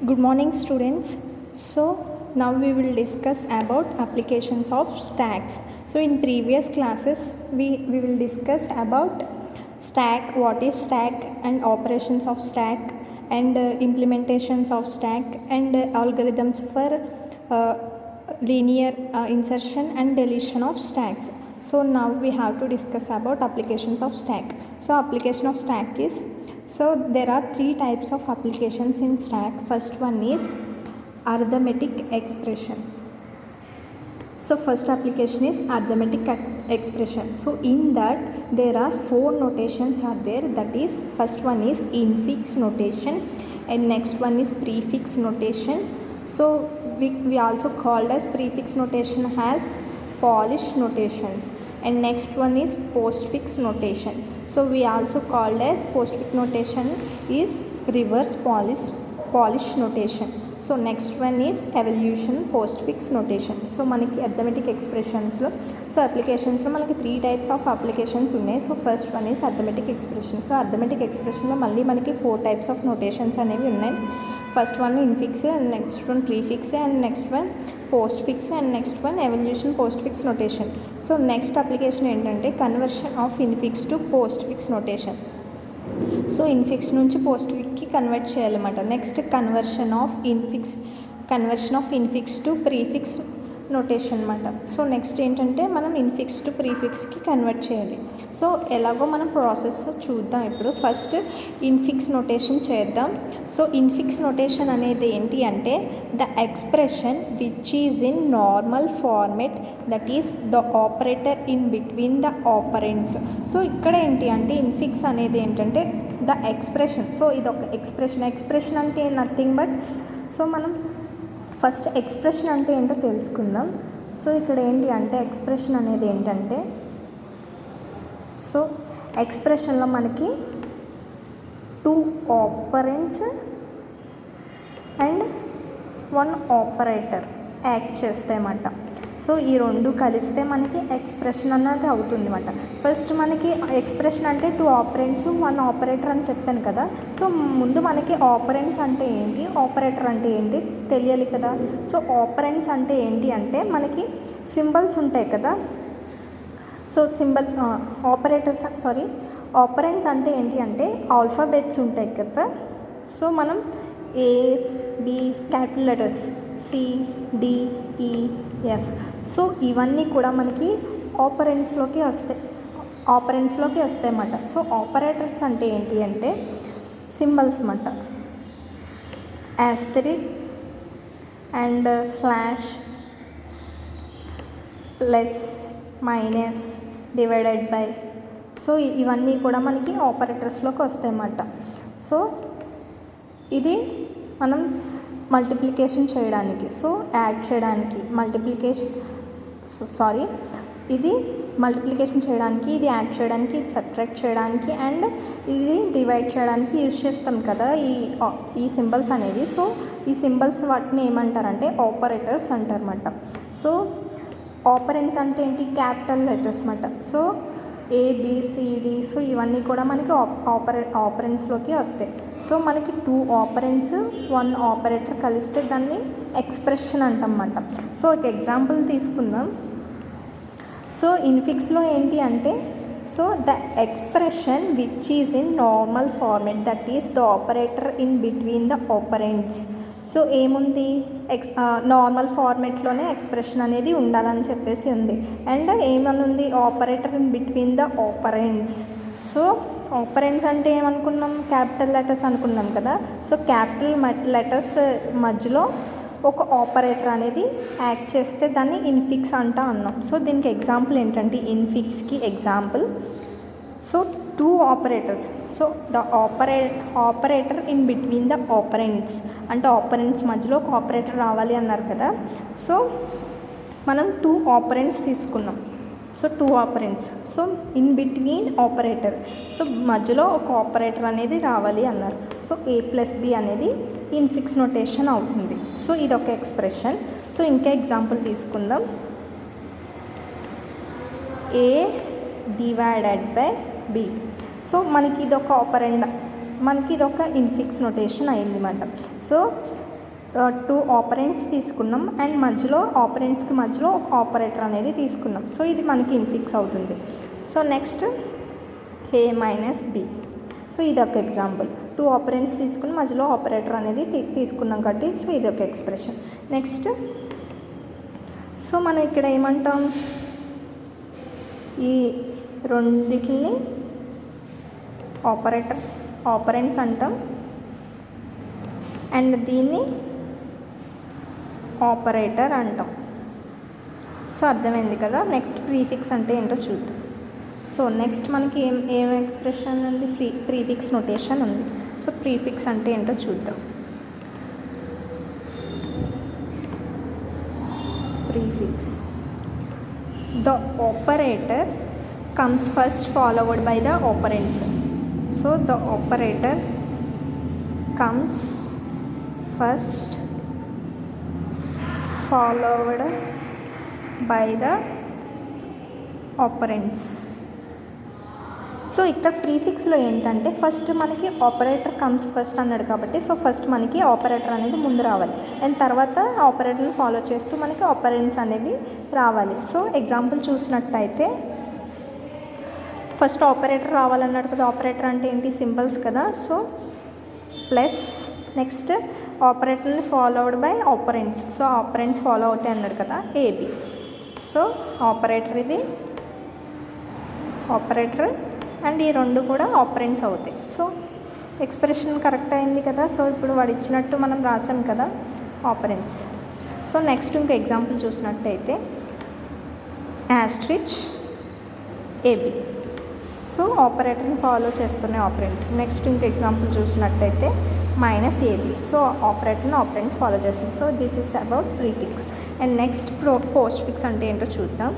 Good morning, students. So now we will discuss about applications of stacks. So in previous classes we will discuss about stack, what is stack, and operations of stack, and implementations of stack, and algorithms for linear insertion and deletion of stacks. So now we have to discuss about applications of stack. So application of stack is, so there are three types of applications in stack. First one is arithmetic expression. So first application is arithmetic expression. So in that there are four notations are there. That is, first one is infix notation, and next one is prefix notation. So we also called as prefix notation as Polish notations, and next one is postfix notation. So we also called as postfix notation is reverse Polish notation. So next one is evaluation postfix notation. So మనకి arithmetic ఎక్స్ప్రెషన్స్లో, so అప్లికేషన్స్లో మనకి three types of applications ఉన్నాయి. So first one is arithmetic expression. So arithmetic ఎక్స్ప్రెషన్లో మళ్ళీ మనకి four types of notations అనేవి ఉన్నాయి. First one infix, and next one prefix, and next one postfix, and next one evaluation postfix notation. So next application ఏంటంటే conversion of infix to postfix notation. So infix నుంచి post ఫిక్స్కి convert చేయాలన్నమాట. Next conversion of infix to prefix notation అనమాట. So next ఏంటంటే మనం infix to ప్రీఫిక్స్కి convert చేయాలి. So ఎలాగో మనం process చూద్దాం. ఇప్పుడు ఫస్ట్ ఇన్ఫిక్స్ నోటేషన్ చేద్దాం. సో ఇన్ఫిక్స్ నోటేషన్ అనేది ఏంటి అంటే the expression which is in normal format, that is the operator in between the operands. So ఇక్కడ ఏంటి అంటే ఇన్ఫిక్స్ అనేది ఏంటంటే ద ఎక్స్ప్రెషన్. సో ఇది ఒక ఎక్స్ప్రెషన్ అంటే నథింగ్ బట్, సో మనం ఫస్ట్ ఎక్స్ప్రెషన్ అంటే ఏంటో తెలుసుకుందాం. సో ఇక్కడ ఏంటి అంటే ఎక్స్ప్రెషన్ అనేది ఏంటంటే, సో ఎక్స్ప్రెషన్లో మనకి two operands and one operator act చేస్తాయన్నమాట. సో ఈ రెండు కలిస్తే మనకి ఎక్స్ప్రెషన్ అన్నది అవుతుంది అన్నమాట. ఫస్ట్ మనకి ఎక్స్ప్రెషన్ అంటే టూ ఆపరెంట్స్ వన్ ఆపరేటర్ అని చెప్పాను కదా. సో ముందు మనకి ఆపరెంట్స్ అంటే ఏంటి, ఆపరేటర్ అంటే ఏంటి తెలియాలి కదా. సో ఆపరెంట్స్ అంటే ఏంటి అంటే మనకి సింబల్స్ ఉంటాయి కదా. సో ఆపరెంట్స్ అంటే ఏంటి అంటే ఆల్ఫాబెట్స్ ఉంటాయి కదా. సో మనం A, B, capital letters, C, D, E, F. So ఇవన్నీ కూడా మనకి ఆపరెంట్స్లోకి వస్తాయి అన్నమాట. సో ఆపరేటర్స్ అంటే ఏంటి అంటే సింబల్స్ అన్నమాట. Asterisk and slash, plus, minus, divided by. So ఇవన్నీ కూడా మనకి ఆపరేటర్స్లోకి వస్తాయి అన్నమాట. సో ఇది మనం మల్టిప్లికేషన్ చేయడానికి, సో యాడ్ చేయడానికి, ఇది మల్టిప్లికేషన్ చేయడానికి, ఇది యాడ్ చేయడానికి, ఇది సబ్ట్రాక్ట్ చేయడానికి, అండ్ ఇది డివైడ్ చేయడానికి యూజ్ చేస్తాం కదా ఈ సింబల్స్ అనేవి. సో ఈ సింబల్స్ వాటిని ఏమంటారంటే ఆపరేటర్స్ అంటారన్నమాట. సో ఆపరెంట్స్ అంటే ఏంటి, క్యాపిటల్ లెటర్స్ అన్నమాట. So ABCD. సో ఇవన్నీ కూడా మనకి ఆపరెంట్స్లోకి వస్తాయి. సో మనకి టూ ఆపరెంట్స్ వన్ ఆపరేటర్ కలిస్తే దాన్ని ఎక్స్ప్రెషన్ అంటమాట. సో ఒక ఎగ్జాంపుల్ తీసుకుందాం. సో ఇన్ఫిక్స్లో ఏంటి అంటే, so the expression which is in normal format, that is the operator in between the operands. So ఏముంది, నార్మల్ ఫార్మెట్లోనే ఎక్స్ప్రెషన్ అనేది ఉండాలని చెప్పేసి ఉంది. అండ్ ఏమని ఉంది, operator in between the operands. So operands అంటే ఏమనుకున్నాం, క్యాపిటల్ లెటర్స్ అనుకున్నాం కదా. సో క్యాపిటల్ లెటర్స్ మధ్యలో ఒక ఆపరేటర్ అనేది యాక్ట్ చేస్తే దాన్ని ఇన్ఫిక్స్ అన్నాం. సో దీనికి ఎగ్జాంపుల్ ఏంటంటే, ఇన్ఫిక్స్కి example, so two operators. So the operator in between the operands అంటే ఆపరెంట్స్ మధ్యలో ఒక ఆపరేటర్ రావాలి అన్నారు కదా. సో మనం టూ ఆపరెంట్స్ తీసుకున్నాం. So two operands, so in between operator, so మధ్యలో ఒక ఆపరేటర్ అనేది రావాలి అన్నారు. సో ఏ ప్లస్ బి అనేది ఇన్ఫిక్స్ నోటేషన్ అవుతుంది. సో ఇది ఒక ఎక్స్ప్రెషన్. సో ఇంకా ఎగ్జాంపుల్ తీసుకుందాం. A divided by B. So మనకి ఇదొక ఇన్ఫిక్స్ నోటేషన్ అయిందన్నమాట. సో టూ ఆపరెంట్స్ తీసుకున్నాం అండ్ మధ్యలో ఆపరెంట్స్కి మధ్యలో ఒక ఆపరేటర్ అనేది తీసుకున్నాం. సో ఇది మనకి ఇన్ఫిక్స్ అవుతుంది. సో నెక్స్ట్ ఏ మైనస్ బి. సో ఇది ఒక ఎగ్జాంపుల్. టూ ఆపరెంట్స్ తీసుకుని మధ్యలో ఆపరేటర్ అనేది తీసుకున్నాం కాబట్టి సో ఇది ఒక ఎక్స్ప్రెషన్. నెక్స్ట్ సో మనం ఇక్కడ ఏమంటాం, ఈ రెండిటిని ఆపరెంట్స్ అంటాం అండ్ దీన్ని ఆపరేటర్ అంటాం. సో అర్థమైంది కదా. నెక్స్ట్ ప్రీఫిక్స్ అంటే ఏంటో చూద్దాం. సో నెక్స్ట్ మనకి ఏం ఎక్స్ప్రెషన్ ఉంది, ప్రీఫిక్స్ నొటేషన్ ఉంది. సో ప్రీఫిక్స్ అంటే ఏంటో చూద్దాం. Prefix, the operator comes first followed by the operands. So the operator comes first followed by the operands. So ఇక్కడ ప్రీఫిక్స్లో ఏంటంటే ఫస్ట్ మనకి ఆపరేటర్ కమ్స్ ఫస్ట్ అన్నాడు కాబట్టి సో ఫస్ట్ మనకి ఆపరేటర్ అనేది ముందు రావాలి అండ్ తర్వాత ఆపరేటర్ని ఫాలో చేస్తూ మనకి ఆపరెంట్స్ అనేవి రావాలి. సో ఎగ్జాంపుల్ చూసినట్టయితే ఫస్ట్ ఆపరేటర్ రావాలన్నాడు కదా. ఆపరేటర్ అంటే ఏంటి, సింబల్స్ కదా. సో ప్లస్ నెక్స్ట్ ఆపరేటర్ని followed by operands. So operands follow అవుతాయి అన్నాడు కదా, ఏబి. సో ఆపరేటర్, ఇది ఆపరేటర్ అండ్ ఈ రెండు కూడా ఆపరెంట్స్ అవుతాయి. సో ఎక్స్ప్రెషన్ కరెక్ట్ అయింది కదా. సో ఇప్పుడు వాడు ఇచ్చినట్టు మనం రాసాం కదా ఆపరెంట్స్. సో నెక్స్ట్ ఇంకో ఎగ్జాంపుల్ చూసినట్టయితే యాస్ట్రిచ్ ఏబి. సో ఆపరేటర్ని ఫాలో చేస్తున్నాయి ఆపరెంట్స్. నెక్స్ట్ ఇంకో ఎగ్జాంపుల్ చూసినట్టయితే minus A B. So operands follow చేస్తుంది. So this is about prefix. And next postfix అంటే ఏంటో చూద్దాం.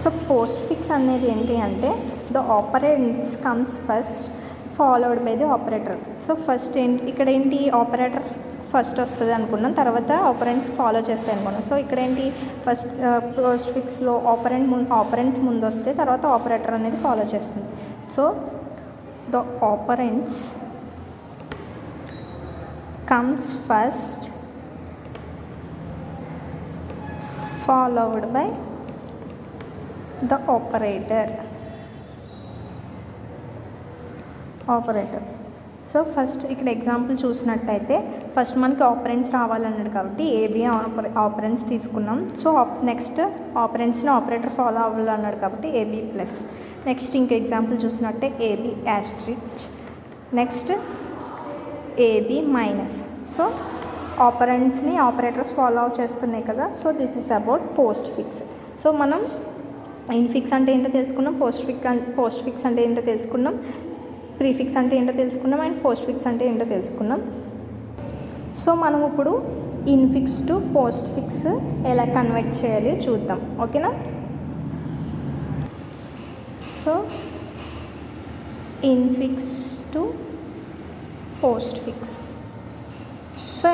సో పోస్ట్ ఫిక్స్ అనేది ఏంటి అంటే the operands comes first followed by the operator. So first ఏంటి, ఇక్కడ ఏంటి, ఆపరేటర్ ఫస్ట్ వస్తుంది అనుకున్నాం, తర్వాత ఆపరెంట్స్ ఫాలో చేస్తాయి అనుకున్నాం. సో ఇక్కడ ఏంటి, ఫస్ట్ పోస్ట్ ఫిక్స్లో ఆపరెంట్స్ ముందు వస్తే తర్వాత ఆపరేటర్ అనేది ఫాలో చేస్తుంది. So the operands comes first followed by the operator. So ఫస్ట్ ఇక్కడ ఎగ్జాంపుల్ చూసినట్టయితే ఫస్ట్ మనకి ఆపరెంట్స్ రావాలన్నాడు కాబట్టి ఏబి ఆపరెంట్స్ తీసుకున్నాం. సో నెక్స్ట్ ఆపరెంట్స్ని ఆపరేటర్ ఫాలో అవ్వాలన్నాడు కాబట్టి ఏబి ప్లస్. నెక్స్ట్ ఇంకో ఎగ్జాంపుల్ చూసినట్టే A B asterisk, next A B minus. So ఆపరెంట్స్ని ఆపరేటర్స్ ఫాలో చేస్తున్నాయి కదా. So this is about postfix. So మనం ఇన్ఫిక్స్ అంటే ఏంటో తెలుసుకున్నాం, పోస్ట్ ఫిక్స్ అంటే ఏంటో తెలుసుకున్నాం, ప్రీఫిక్స్ అంటే ఏంటో తెలుసుకున్నాం అండ్ పోస్ట్ ఫిక్స్ అంటే ఏంటో తెలుసుకున్నాం. సో మనం ఇప్పుడు ఇన్ఫిక్స్ టు పోస్ట్ ఫిక్స్ ఎలా కన్వర్ట్ చేయాలి చూద్దాం. ఓకేనా. So infix to postfix. So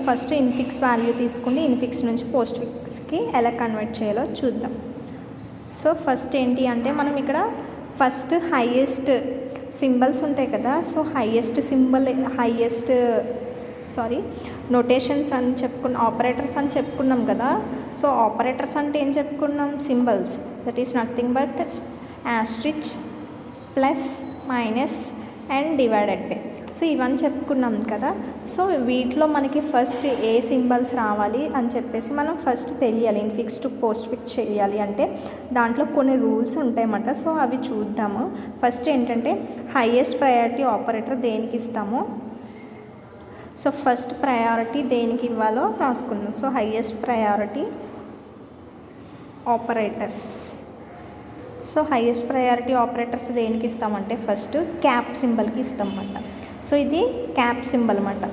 first infix value తీసుకుని ఇన్ఫిక్స్ నుంచి పోస్ట్ ఫిక్స్కి ఎలా కన్వర్ట్ చేయాలో చూద్దాం. సో ఫస్ట్ ఏంటి అంటే మనం ఇక్కడ ఫస్ట్ హైయెస్ట్ సింబల్స్ ఉంటాయి కదా. సో నొటేషన్స్ అని ఆపరేటర్స్ అని చెప్పుకున్నాం కదా. సో ఆపరేటర్స్ అంటే ఏం చెప్పుకున్నాం, symbols, that is nothing but asterisk plus minus and divided by. So ఇవన్నీ చెప్పుకున్నాం కదా. సో వీటిలో మనకి ఫస్ట్ ఏ సింబల్స్ రావాలి అని చెప్పేసి మనం ఫస్ట్ తెలియాలి. ఇన్ఫిక్స్ టు పోస్ట్ ఫిక్స్ చేయాలి అంటే దాంట్లో కొన్ని రూల్స్ ఉంటాయన్నమాట. సో అవి చూద్దాము. ఫస్ట్ ఏంటంటే హైయెస్ట్ ప్రయారిటీ ఆపరేటర్ దేనికి ఇస్తామో, సో ఫస్ట్ ప్రయారిటీ దేనికి ఇవ్వాలో రాసుకుందాం. So highest priority operators. So highest priority operators దేనికి ఇస్తామంటే ఫస్ట్ క్యాప్ సింబల్కి ఇస్తామన్నమాట. సో ఇది క్యాప్ సింబల్ అన్నమాట.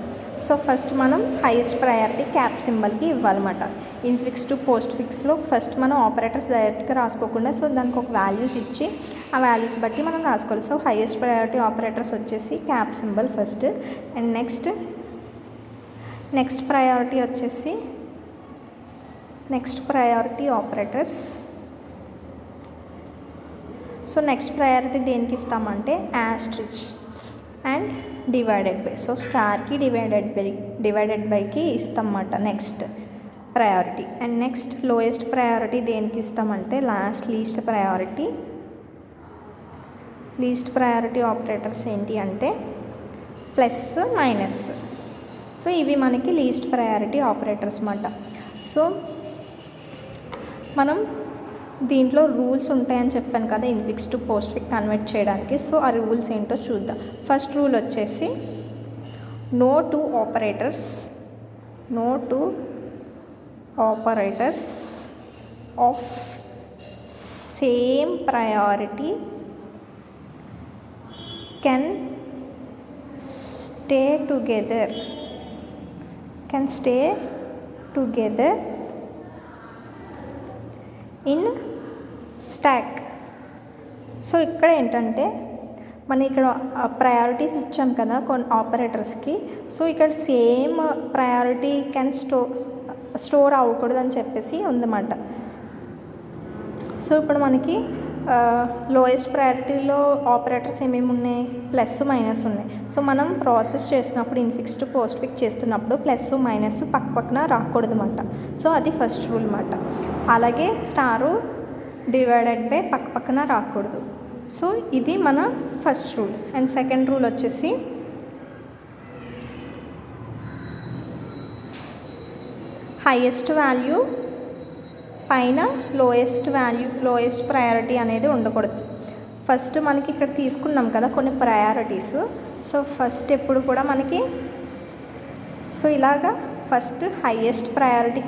సో ఫస్ట్ మనం హైయెస్ట్ ప్రయారిటీ క్యాప్ సింబల్కి ఇవ్వాలన్నమాట. ఇన్ఫిక్స్ టు పోస్ట్ ఫిక్స్లో ఫస్ట్ మనం ఆపరేటర్స్ డైరెక్ట్గా రాసుకోకుండా సో దానికి ఒక వాల్యూస్ ఇచ్చి ఆ వాల్యూస్ బట్టి మనం రాసుకోవాలి. సో హైయెస్ట్ ప్రయారిటీ ఆపరేటర్స్ వచ్చేసి cap symbol first. And next priority వచ్చేసి next priority operators. So next priority దేనికి ఇస్తామంటే asterisk. And divided by. So స్టార్కి డివైడెడ్ బైకి ఇస్తామన్నమాట next priority. And next lowest priority దేనికి ఇస్తామంటే least priority. Least priority operators ఏంటి అంటే ప్లస్ మైనస్. సో ఇవి మనకి లీస్ట్ ప్రయారిటీ ఆపరేటర్స్ అన్నమాట. సో మనం దీంట్లో రూల్స్ ఉంటాయని చెప్పాను కదా infix to postfix convert చేయడానికి. సో ఆ రూల్స్ ఏంటో చూద్దాం. ఫస్ట్ రూల్ వచ్చేసి no two operators of same priority can stay together in stack. So ఇక్కడ ఏంటంటే మనం ఇక్కడ ప్రయారిటీస్ ఇచ్చాం కదా కొన్ని ఆపరేటర్స్కి. సో ఇక్కడ సేమ్ ప్రయారిటీ కెన్ స్టోర్ అవ్వకూడదు అని చెప్పేసి ఉందన్నమాట. సో ఇప్పుడు మనకి లోయెస్ట్ ప్రయారిటీలో ఆపరేటర్స్ ఏమేమి ఉన్నాయి, ప్లస్ మైనస్ ఉన్నాయి. సో మనం ప్రాసెస్ చేసినప్పుడు ఇన్ఫిక్స్ టు పోస్ట్ ఫిక్స్ చేస్తున్నప్పుడు ప్లస్ మైనస్ పక్కన రాకూడదు అన్నమాట. సో అది ఫస్ట్ రూల్ అన్నమాట. అలాగే స్టారు డివైడెడ్ బై పక్కన రాకూడదు. సో ఇది మన first rule. And second rule వచ్చేసి హైయెస్ట్ వాల్యూ పైన లోయెస్ట్ ప్రయారిటీ అనేది ఉండకూడదు. ఫస్ట్ మనకి ఇక్కడ తీసుకున్నాం కదా కొన్ని ప్రయారిటీస్. సో ఫస్ట్ ఎప్పుడు కూడా మనకి సో ఇలాగా ఫస్ట్ హైయెస్ట్ ప్రయారిటీ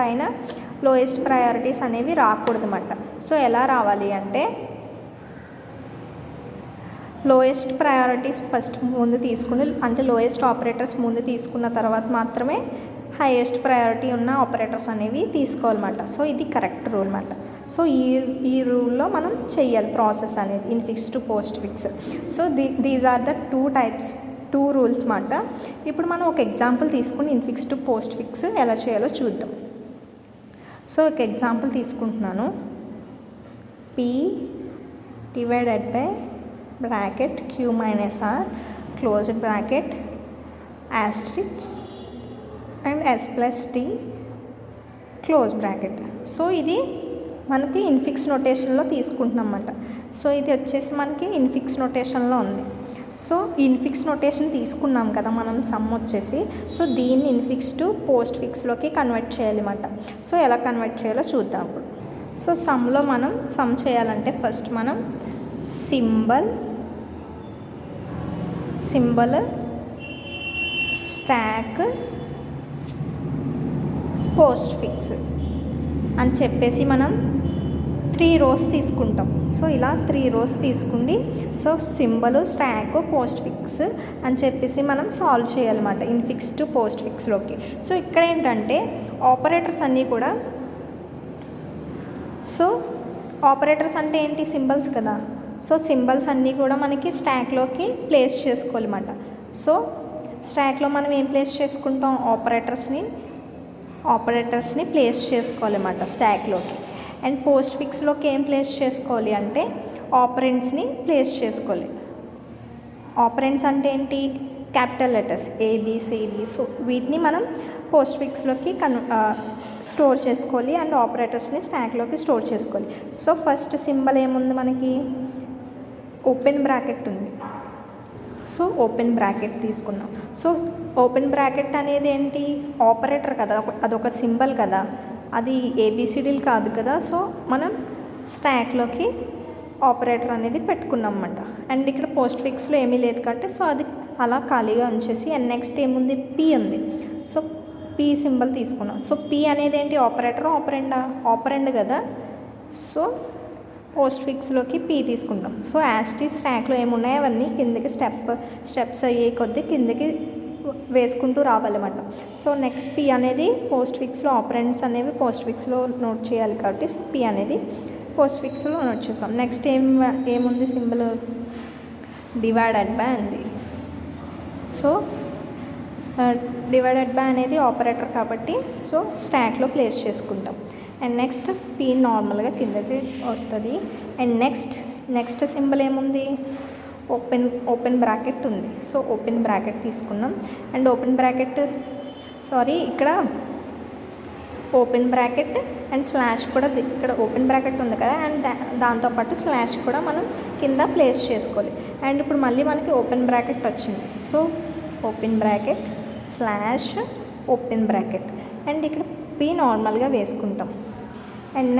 పైన లోయెస్ట్ ప్రయారిటీస్ అనేవి రాకూడదు అన్నమాట. సో ఎలా రావాలి అంటే లోయెస్ట్ ప్రయారిటీస్ ఫస్ట్ ముందు తీసుకుని అంటే లోయెస్ట్ ఆపరేటర్స్ ముందు తీసుకున్న తర్వాత మాత్రమే హైయెస్ట్ ప్రయారిటీ ఉన్న ఆపరేటర్స్ అనేవి తీసుకోవాలన్నమాట. సో ఇది కరెక్ట్ రూల్ అన్నమాట. సో ఈ రూల్లో మనం చెయ్యాలి ప్రాసెస్ అనేది infix to postfix. So these are the two rules అన్నమాట. ఇప్పుడు మనం ఒక ఎగ్జాంపుల్ తీసుకుని ఇన్ఫిక్స్ టు పోస్ట్ ఫిక్స్ ఎలా చేయాలో చూద్దాం. సో ఒక ఎగ్జాంపుల్ తీసుకుంటున్నాను. P divided by bracket Q minus R closed bracket asterisk and S plus T close bracket. So ఇది మనకి ఇన్ఫిక్స్ నోటేషన్లో తీసుకుంటున్నాం అన్నమాట. సో ఇది వచ్చేసి మనకి ఇన్ఫిక్స్ నోటేషన్లో ఉంది. సో ఇన్ఫిక్స్ నోటేషన్ తీసుకున్నాం కదా మనం సమ్ వచ్చేసి. సో దీన్ని ఇన్ఫిక్స్ టు పోస్ట్ ఫిక్స్లోకి కన్వర్ట్ చేయాలి అన్నమాట. సో ఎలా కన్వర్ట్ చేయాలో చూద్దాం ఇప్పుడు. సో సమ్లో మనం సమ్ చేయాలంటే ఫస్ట్ మనం సింబల్ స్టాక్ పోస్ట్ ఫిక్స్ అని చెప్పేసి మనం 3 rows తీసుకుంటాం. సో ఇలా 3 rows తీసుకుండి so symbol stack postfix అని చెప్పేసి మనం సాల్వ్ చేయాలన్నమాట ఇన్ఫిక్స్ టు పోస్ట్ ఫిక్స్లోకి. సో ఇక్కడ ఏంటంటే ఆపరేటర్స్ అన్నీ కూడా సో ఆపరేటర్స్ అంటే ఏంటి సింబల్స్ కదా. సో సింబల్స్ అన్నీ కూడా మనకి స్టాక్లోకి ప్లేస్ చేసుకోవాలన్నమాట. సో స్టాక్లో మనం ఏం ప్లేస్ చేసుకుంటాం ఆపరేటర్స్ని ప్లేస్ చేసుకోవాలన్నమాట స్టాక్లోకి. అండ్ పోస్ట్ ఫిక్స్లోకి ఏం ప్లేస్ చేసుకోవాలి అంటే ఆపరెంట్స్ని ప్లేస్ చేసుకోవాలి. ఆపరెంట్స్ అంటే ఏంటి క్యాపిటల్ లెటర్స్ ABCD. సో వీటిని మనం పోస్ట్ ఫిక్స్లోకి స్టోర్ చేసుకోవాలి అండ్ ఆపరేటర్స్ని స్టాక్లోకి స్టోర్ చేసుకోవాలి. సో ఫస్ట్ సింబల్ ఏముంది మనకి ఓపెన్ బ్రాకెట్ ఉంది. సో ఓపెన్ బ్రాకెట్ తీసుకున్నాం. సో ఓపెన్ బ్రాకెట్ అనేది ఏంటి ఆపరేటర్ కదా, అదొక సింబల్ కదా, అది ABCDలు కాదు కదా. సో మనం స్టాక్లోకి ఆపరేటర్ అనేది పెట్టుకున్నాం అన్నమాట. అండ్ ఇక్కడ పోస్ట్ ఫిక్స్లో ఏమీ లేదు కాబట్టి సో అది అలా ఖాళీగా ఉంచేసి అండ్ నెక్స్ట్ ఏముంది P ఉంది. సో P సింబల్ తీసుకున్నాం. సో P అనేది ఏంటి ఆపరెండ్ కదా. సో పోస్ట్ ఫిక్స్లోకి P తీసుకుంటాం. సో యాస్టీస్ స్టాక్లో ఏమున్నాయో అవన్నీ కిందకి స్టెప్స్ అయ్యే కొద్దీ కిందకి వేసుకుంటూ రావాలన్నమాట. సో నెక్స్ట్ P అనేది పోస్ట్ ఫిక్స్లో ఆపరెంట్స్ అనేవి పోస్ట్ ఫిక్స్లో నోట్ చేయాలి కాబట్టి సో P అనేది పోస్ట్ ఫిక్స్లో నోట్ చేస్తాం. నెక్స్ట్ ఏముంది సింబల్ డివైడెడ్ బై ఉంది. సో డివైడెడ్ బై అనేది ఆపరేటర్ కాబట్టి సో స్టాక్లో ప్లేస్ చేసుకుంటాం. అండ్ నెక్స్ట్ P నార్మల్గా కిందకి వస్తుంది. అండ్ నెక్స్ట్ సింబల్ ఏముంది ఓపెన్ బ్రాకెట్ ఉంది. సో ఓపెన్ బ్రాకెట్ తీసుకున్నాం. అండ్ ఓపెన్ బ్రాకెట్ ఇక్కడ ఓపెన్ బ్రాకెట్ అండ్ స్లాష్ కూడా ఇక్కడ ఓపెన్ బ్రాకెట్ ఉంది కదా, అండ్ దాంతోపాటు స్లాష్ కూడా మనం కింద ప్లేస్ చేసుకోవాలి. అండ్ ఇప్పుడు మళ్ళీ మనకి ఓపెన్ బ్రాకెట్ వచ్చింది. So open bracket slash open bracket and ఇక్కడ పి నార్మల్గా వేసుకుంటాం. అండ్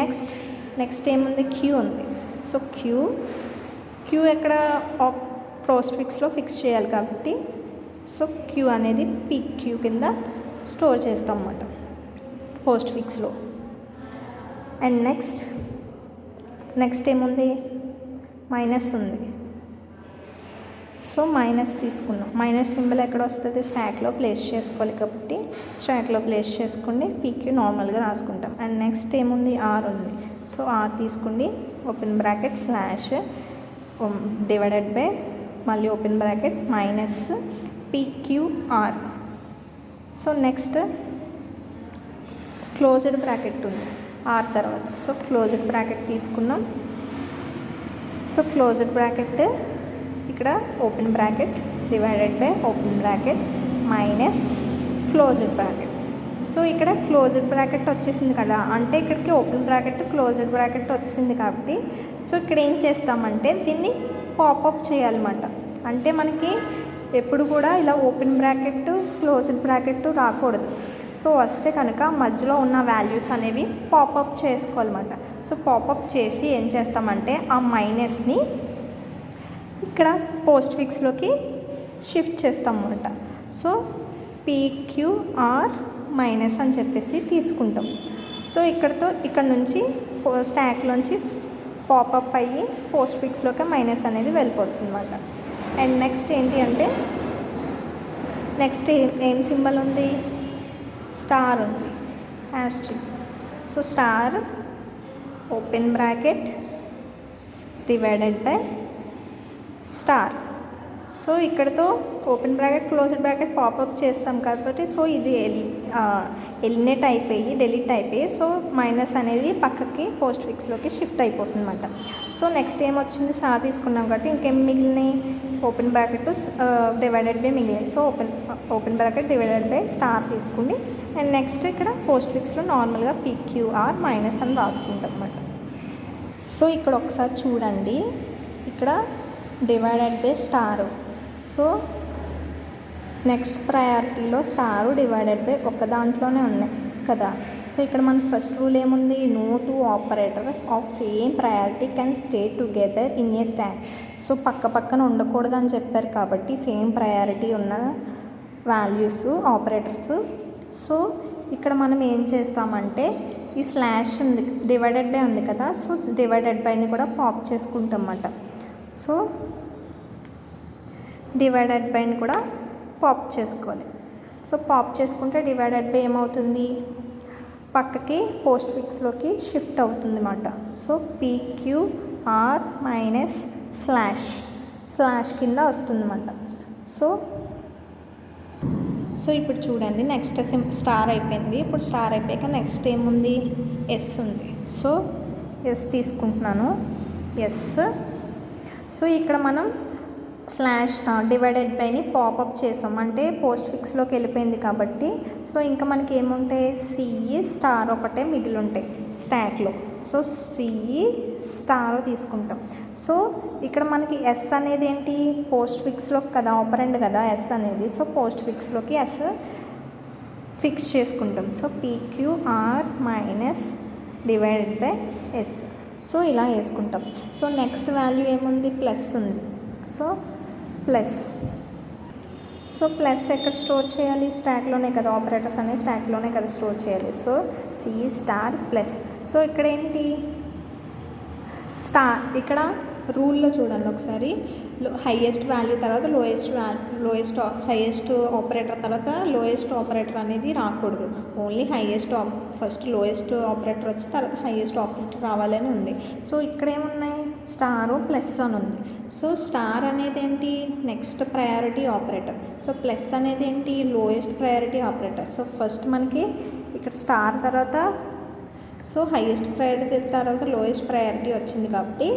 నెక్స్ట్ ఏముంది, క్యూ ఉంది. సో క్యూ ఎక్కడ పోస్ట్ ఫిక్స్లో ఫిక్స్ చేయాలి కాబట్టి సో క్యూ అనేది క్యూ కింద స్టోర్ చేస్తాం అన్నమాట పోస్ట్ ఫిక్స్లో. అండ్ నెక్స్ట్ ఏముంది, మైనస్ ఉంది. సో మైనస్ తీసుకున్నాం. మైనస్ సింబల్ ఎక్కడ వస్తుంది, స్టాక్లో ప్లేస్ చేసుకోవాలి కాబట్టి స్టాక్లో ప్లేస్ చేసుకుని పీక్యూ నార్మల్గా రాసుకుంటాం. అండ్ నెక్స్ట్ ఏముంది, ఆర్ ఉంది. సో ఆర్ తీసుకోండి, open bracket slash divided by మళ్ళీ open bracket minus PQR. So next closed bracket ఉంది ఆర్ తర్వాత. సో క్లోజ్డ్ బ్రాకెట్ తీసుకున్నాం. సో క్లోజ్డ్ బ్రాకెట్ ఇక్కడ open bracket divided by open bracket minus closed bracket. So ఇక్కడ closed bracket వచ్చేసింది కదా, అంటే ఇక్కడికి ఓపెన్ బ్రాకెట్ క్లోజ్డ్ బ్రాకెట్ వచ్చింది కాబట్టి సో ఇక్కడ ఏం చేస్తామంటే దీన్ని పాపప్ చేయాలన్నమాట. అంటే మనకి ఎప్పుడు కూడా ఇలా ఓపెన్ బ్రాకెట్ క్లోజ్డ్ బ్రాకెట్ రాకూడదు. సో వస్తే కనుక మధ్యలో ఉన్న వాల్యూస్ అనేవి పాపప్ చేసుకోవాలన్నమాట. సో పాపప్ చేసి ఏం చేస్తామంటే ఆ మైనస్ని ఇక్కడ పోస్ట్ ఫిక్స్లోకి షిఫ్ట్ చేస్తాం అన్నమాట. సో PQR మైనస్ అని చెప్పేసి తీసుకుంటాం. సో ఇక్కడ నుంచి స్టాక్లోంచి పాపప్ అయ్యి పోస్ట్ ఫిక్స్లోకి మైనస్ అనేది వెళ్ళిపోతుంది అన్నమాట. అండ్ నెక్స్ట్ ఏంటి అంటే ఏం సింబల్ ఉంది, స్టార్ ఉంది, asterisk. So star open bracket divided by star. So ఇక్కడతో open bracket closed bracket pop up చేస్తాం కాబట్టి సో ఇది ఎలిమినేట్ అయిపోయి డెలీట్ అయిపోయి సో మైనస్ అనేది పక్కకి పోస్ట్ ఫిక్స్లోకి షిఫ్ట్ అయిపోతుంది అన్నమాట. సో నెక్స్ట్ ఏమొచ్చింది, స్టార్ తీసుకున్నాం కాబట్టి ఇంకేం మిగిలినాయి, ఓపెన్ బ్రాకెట్ డివైడెడ్ బై మిగిలినాయి. So open bracket divided by star తీసుకుని అండ్ నెక్స్ట్ ఇక్కడ పోస్ట్ ఫిక్స్లో నార్మల్గా PQR మైనస్ అని రాసుకుంటాం అన్నమాట. సో ఇక్కడ ఒకసారి చూడండి, ఇక్కడ divided by star. So next ప్రయారిటీలో స్టారు డివైడెడ్ బై ఒక దాంట్లోనే ఉన్నాయి కదా. సో ఇక్కడ మనకి ఫస్ట్ రూల్ ఏముంది, no two operators of same priority can stay together in a stack. So పక్కన ఉండకూడదు అని చెప్పారు కాబట్టి సేమ్ ప్రయారిటీ ఉన్న వాల్యూస్ ఆపరేటర్స్. సో ఇక్కడ మనం ఏం చేస్తామంటే ఈ స్లాష్ ఉంది, డివైడెడ్ బై ఉంది కదా, సో డివైడెడ్ బైని కూడా పాప్ చేసుకుంటాం అన్నమాట. సో డివైడెడ్ బైని కూడా పాప్ చేసుకోవాలి. సో పాప్ చేసుకుంటే డివైడెడ్ బై ఏమవుతుంది, పక్కకి పోస్ట్ ఫిక్స్లోకి షిఫ్ట్ అవుతుంది అన్నమాట. సో PQR మైనస్ స్లాష్ కింద వస్తుంది అన్నమాట. సో ఇప్పుడు చూడండి, నెక్స్ట్ స్టార్ అయిపోయింది. ఇప్పుడు స్టార్ అయిపోయాక నెక్స్ట్ ఏముంది, ఎస్ ఉంది. సో ఎస్ తీసుకుంటున్నాను, ఎస్. సో ఇక్కడ మనం స్లాష్ డివైడెడ్ బైని పాపప్ చేసాం, అంటే పోస్ట్ ఫిక్స్లోకి వెళ్ళిపోయింది కాబట్టి సో ఇంకా మనకి ఏముంటాయి, CE స్టార్ ఒకటే మిగిలి ఉంటాయి స్టాక్లో. సో CE స్టార్ తీసుకుంటాం. సో ఇక్కడ మనకి ఎస్ అనేది ఏంటి, పోస్ట్ ఫిక్స్లోకి కదా, ఆపరెంట్ కదా ఎస్ అనేది. సో పోస్ట్ ఫిక్స్లోకి ఎస్ ఫిక్స్ చేసుకుంటాం. So PQR minus divided by S. So ఇలా వేసుకుంటాం. సో నెక్స్ట్ వాల్యూ ఏముంది, ప్లస్ ఉంది. సో ప్లస్ ఎక్కడ స్టోర్ చేయాలి, స్టాక్లోనే కదా, ఆపరేటర్స్ అనేది స్టాక్లోనే కదా స్టోర్ చేయాలి. So CE star plus. So ఇక్కడ ఏంటి, స్టార్ ఇక్కడ రూల్లో చూడండి ఒకసారి, హైయెస్ట్ వాల్యూ తర్వాత హైయెస్ట్ ఆపరేటర్ తర్వాత లోయెస్ట్ ఆపరేటర్ అనేది రాకూడదు. ఓన్లీ ఫస్ట్ లోయెస్ట్ ఆపరేటర్ వచ్చి తర్వాత హైయెస్ట్ ఆపరేటర్ రావాలని ఉంది. సో ఇక్కడ ఏమున్నాయి, స్టారు ప్లస్ అని ఉంది. సో స్టార్ అనేది ఏంటి, next priority operator. So plus అనేది ఏంటి, lowest priority operator. So first మనకి ఇక్కడ స్టార్ తర్వాత సో హైయెస్ట్ ప్రయారిటీ తర్వాత లోయెస్ట్ ప్రయారిటీ వచ్చింది కాబట్టి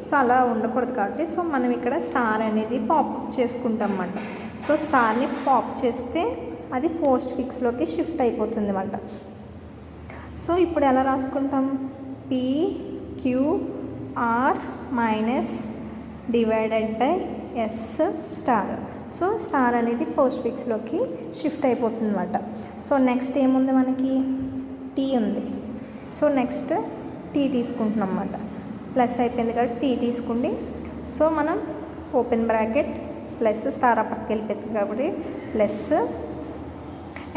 సో అలా ఉండకూడదు కాబట్టి సో మనం ఇక్కడ స్టార్ అనేది పాప్ చేసుకుంటాం అన్నమాట. సో స్టార్ని పాప్ చేస్తే అది పోస్ట్ ఫిక్స్లోకి షిఫ్ట్ అయిపోతుంది అన్నమాట. సో ఇప్పుడు ఎలా రాసుకుంటాం, PQR minus divided by S star. So star అనేది పోస్ట్ ఫిక్స్లోకి షిఫ్ట్ అయిపోతుంది అన్నమాట. సో నెక్స్ట్ ఏముంది మనకి, T ఉంది. సో నెక్స్ట్ T తీసుకుంటున్నాం అన్నమాట. ప్లస్ అయిపోయింది కాబట్టి T తీసుకోండి. సో మనం ఓపెన్ బ్రాకెట్ ప్లస్ స్టార్ పక్కకి వెళ్ళిపోతుంది కాబట్టి ప్లస్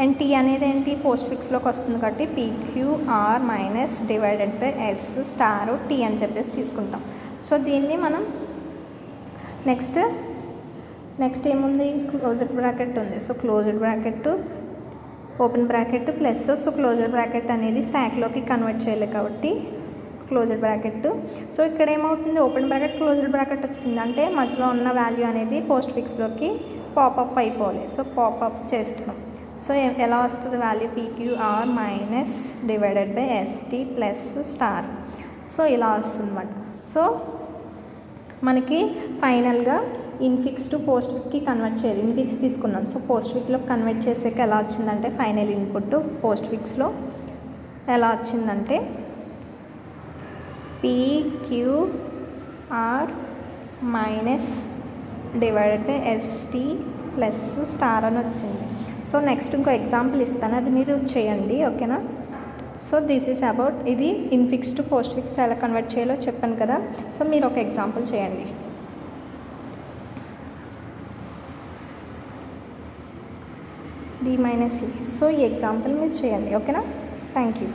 అండ్ T అనేది ఏంటి, పోస్ట్ ఫిక్స్లోకి వస్తుంది కాబట్టి PQR minus divided by S star T అని చెప్పేసి తీసుకుంటాం. సో దీన్ని మనం నెక్స్ట్ ఏముంది, క్లోజ్డ్ బ్రాకెట్ ఉంది. So closed bracket open bracket plus, so closed bracket అనేది స్టాక్లోకి కన్వర్ట్ చేయలేదు కాబట్టి క్లోజ్డ్ బ్రాకెట్. సో ఇక్కడ ఏమవుతుంది, ఓపెన్ బ్రాకెట్ క్లోజ్డ్ బ్రాకెట్ వచ్చింది అంటే మధ్యలో ఉన్న వాల్యూ అనేది పోస్ట్ ఫిక్స్లోకి పాపప్ అయిపోవాలి. సో పాపప్ చేస్తున్నాం. సో ఎలా వస్తుంది value, PQR minus divided by ST plus star. So ఇలా వస్తుంది అన్నమాట. సో మనకి ఫైనల్గా infix to post FICCI convert చేయాలి. ఇన్ఫిక్స్ తీసుకున్నాం. సో పోస్ట్ ఫిక్లో కన్వర్ట్ చేసాక ఎలా వచ్చిందంటే ఫైనల్ ఇన్పుట్ పోస్ట్ ఫిక్స్లో ఎలా వచ్చిందంటే PQR minus divided by ST plus star అని వచ్చింది. సో నెక్స్ట్ ఇంకో ఎగ్జాంపుల్ ఇస్తాను, అది మీరు చేయండి, ఓకేనా. సో దిస్ ఈస్ అబౌట్, ఇది ఇన్ఫిక్స్ టు పోస్ట్ ఫిక్స్ ఎలా కన్వర్ట్ చేయాలో చెప్పాను కదా. సో మీరు ఒక ఎగ్జాంపుల్ చేయండి. D - E. సో ఈ ఎగ్జాంపుల్ మీరు చేయండి, ఓకేనా. Thank you.